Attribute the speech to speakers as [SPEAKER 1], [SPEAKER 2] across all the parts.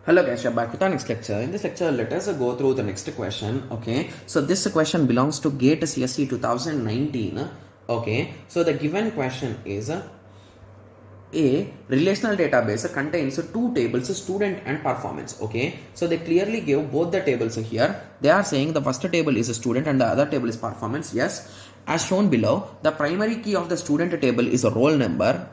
[SPEAKER 1] Hello guys, we are back with our next lecture. In this lecture, let us go through the next question. Okay, so this question belongs to GATE CSE 2019. Okay, so the given question is a relational database contains two tables, student and performance. Okay, so they clearly give both the tables here. They are saying the first table is a student and the other table is performance. Yes, as shown below, the primary key of the student table is a roll number.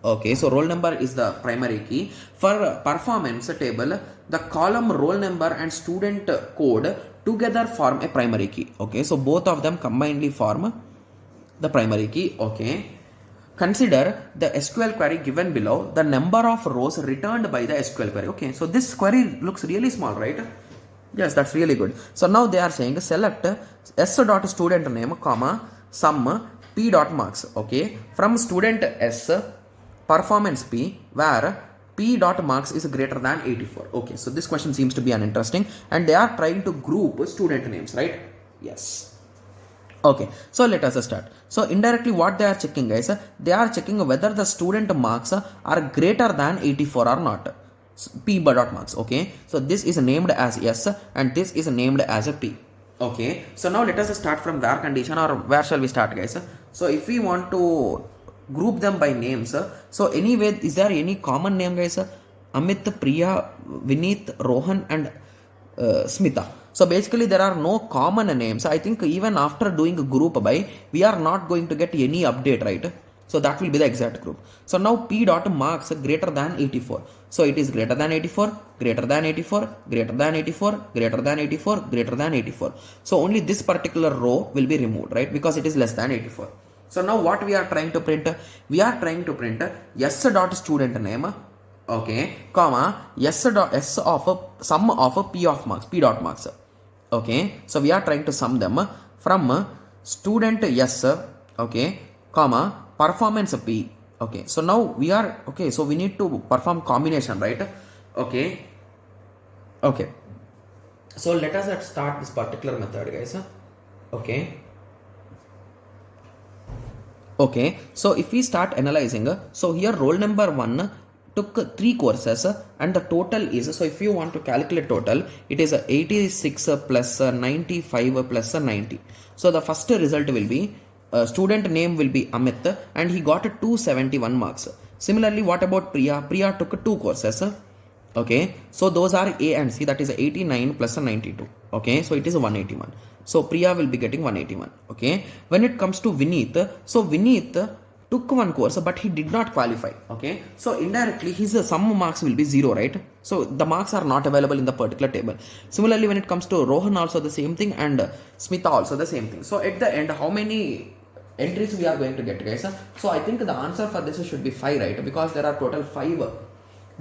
[SPEAKER 1] Okay, so roll number is the primary key. For performance table, the column roll number and student code together form a primary key. Okay, so both of them combinedly form the primary key. Okay, consider the SQL query given below, the number of rows returned by the SQL query. Okay, so this query looks really small, right? Yes, that's really good. So now they are saying select s.student name, comma, sum p.marks. Okay, from student s, performance p, where p dot marks is greater than 84. Okay, so this question seems to be uninteresting, and they are trying to group student names, right? Yes. Okay, so let us start. So indirectly what they are checking, guys, they are checking whether the student marks are greater than 84 or not. P dot marks. Okay, so this is named as S and this is named as a P. Okay, so now let us start from where condition, or where shall we start, guys? So if we want to group them by names, so anyway, is there any common name, guys? Amit, Priya, Vineet, Rohan and Smita. So basically there are no common names. I think even after doing a group by, we are not going to get any update, right? So that will be the exact group. So now P dot marks greater than 84. So it is greater than 84, greater than 84, greater than 84, greater than 84, greater than 84. So only this particular row will be removed, right? Because it is less than 84. So now what we are trying to print? We are trying to print s dot student name, okay, comma, s of sum of p of marks, p dot marks. Okay, so we are trying to sum them from student s, okay, comma, performance p. Okay, so now we are, okay, so we need to perform combination, right? Okay, okay, so let us start this particular method, guys. Okay, okay, so if we start analyzing, so here roll number 1 took 3 courses and the total is, so if you want to calculate total, it is 86 plus 95 plus 90. So the first result will be student name will be Amit and he got 271 marks. Similarly, what about Priya? Priya took 2 courses. Okay, so those are A and C, that is 89 plus 92. Okay, so it is 181. So Priya will be getting 181. Okay, when it comes to Vineet, so Vineet took 1 course but he did not qualify. Okay, so indirectly his sum marks will be 0, right? So the marks are not available in the particular table. Similarly, when it comes to Rohan, also the same thing, and Smita also the same thing. So at the end, how many entries we are going to get, guys? So I think the answer for this should be 5, right? Because there are total 5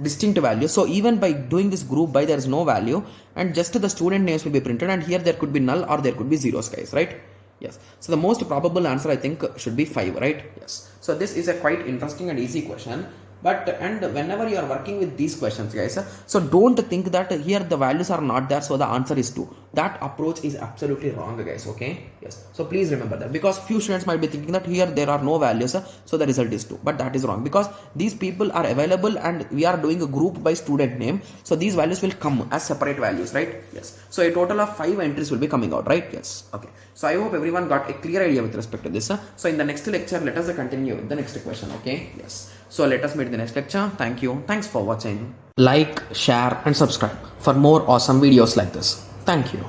[SPEAKER 1] distinct values. So even by doing this group by, there is no value and just the student names will be printed, and here there could be null or there could be zeros, guys, right? Yes, so the most probable answer I think should be 5, right? Yes, so this is a quite interesting and easy question. But and whenever you are working with these questions, guys, so don't think that here the values are not there, so the answer is 2. That approach is absolutely wrong, guys. Okay, yes, so please remember that, because few students might be thinking that here there are no values, so the result is 2, but that is wrong, because these people are available and we are doing a group by student name, so these values will come as separate values, right? Yes, so a total of 5 entries will be coming out, right? Yes. Okay, so I hope everyone got a clear idea with respect to this. So in the next lecture, let us continue with the next question. Okay, yes, so let us meet in the next lecture. Thank you. Thanks for watching. Like, share and subscribe for more awesome videos like this. Thank you.